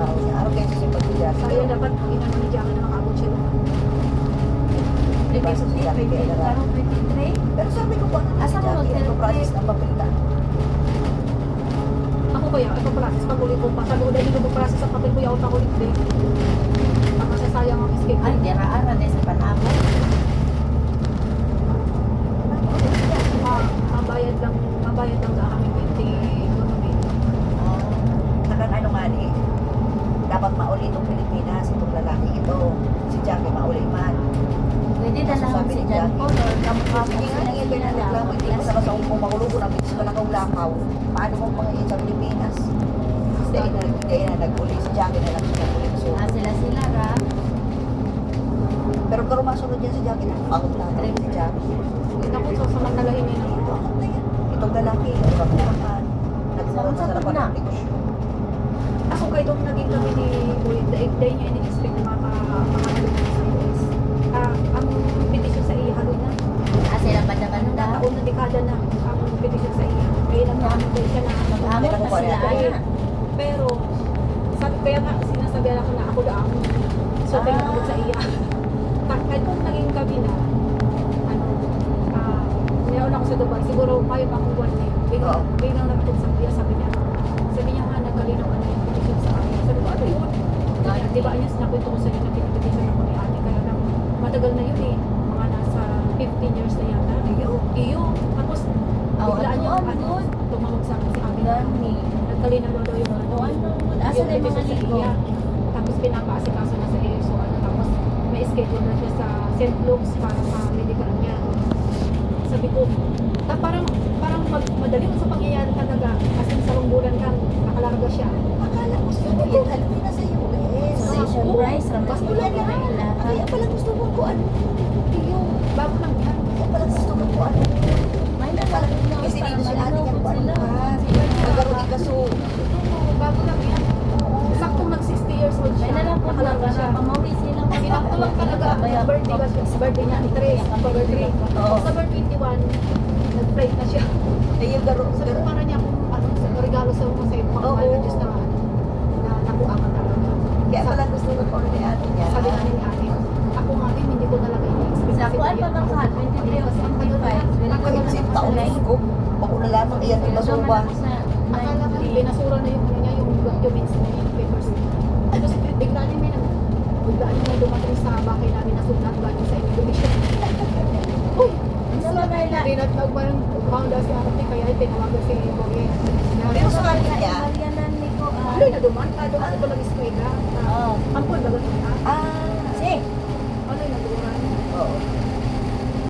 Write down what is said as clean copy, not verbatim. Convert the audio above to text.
araw. Araw kayo sa pagbigas. Kaya dapat inano ni Jackie na makabot siya doon. Diba, si Jackie kaya na. 23? Pero sabi ko pa, Asa mo Jackie, mag-celebrate? nagpo-process ng papelita. Ako kaya, ito process pag ulit ko pa. Sabi ko dahil ito process ang papel ko yaw pa ulit din. Baka sasayang ang schedule. Ay, dira-ara din sa panahon. Mabayad lang sa kami 20 economy. Saka ano nga ni, dapat mauli itong Pilipinas, itong lalaki ito. Si Jackie mauli man. Pwede na lang Sabi si ni John Jackie. Paul or kamukha mo Sige nga, sila hindi ka nagreklamo, hindi mo sa kasawang kung makulugo na bitis ka lakaw-lakaw. Paano mong pangayin sa Pilipinas? Hindi na nag-uli. Si Jackie na lang siya nag-uli. So, sila ra. pero kung masunod yan si Jackie, nakapangot lang si Jackie. Ako sa samantalahin niya na ito. Itong lalaki, nagpapurahan, nagpapurahan sa laban ng negosyo. Ako kayo itong naging kami ni Boyd, daig niya in-expect na makakaloy na sa US. Ang petisyon sa iya, haloy na. Sila ba naman na? Taon na dekada na ang petisyon sa iya. Kaya lang nakamagay siya na Mag-amot na sila. pero, kaya nga sinasabi ako na ako daang so kaya nakabot sa iya. Kahit kung naging kami na, mayroon ako sa Dubai, siguro kayo pa kung buwan na yun. Biglang nakatog sa iya, sabi niya nga, nagkalinaw ano yung petisyon sa akin. Sabi ko, ano yun? Di ba niya sinakwento ko sa iyo na pinipetisyon ako ni ate, kaya lang matagal na yun eh. Mga nasa 15 years na yata. Iyo. Tapos, biglaan niya tumawag sa akin si Abby. Nagkalinaw daw yung Asa na yung mga petisyon sa ligo? iya. Tapos pinapaasikaso na sa iyo. So tapos may schedule na siya sa St. Luke's para sa medical niya. Sabi ko, parang madali mo sa pangyayari talaga. Kasi sa lungguran kang nakalarga siya. Akala ko gusto mo yun, haluin na sa US. Station price, Basta lang yan. Kaya pala gusto mo ko ano. Yung Bago lang yan. kaya pala gusto mo ko ano. May nakalagay na Kasi para dito si ate malinaw ka po pa sila. nagkaroon di kaso. Bago lang yan. Saktong nag 60 years old May siya. nalang po Nakalarga siya. pamawi sila. Sinakto lang talaga ang birthday ba siya? Birthday niya ni Trace. October 3. Oo. October 21, nag-flight na siya. Eh yung garo. Sabi ko para niya kung regalo sa mga sa'yo. Oo. Pagmahal na Diyos na nakuha ka talaga. Kaya pala gusto mo ko ni ate niya. Sabi nga ni ate, ako nga din, hindi ko talaga ini-expect. Sa kuan pa bang ka? 23 o 25? Ako yung isang taon na ko. Ako na lamang iyan yung basuba. Akala ko, binasura na yung ano niya, yung documents na yung papers niya. Tapos bigla niya may dumating sa bahay namin na sulat galing sa immigration. Uy! Hindi na parang found out si ate, kaya tinawagan si Boye. Pero sa akin niya, Ano na duman? Duman ko lang eskwela.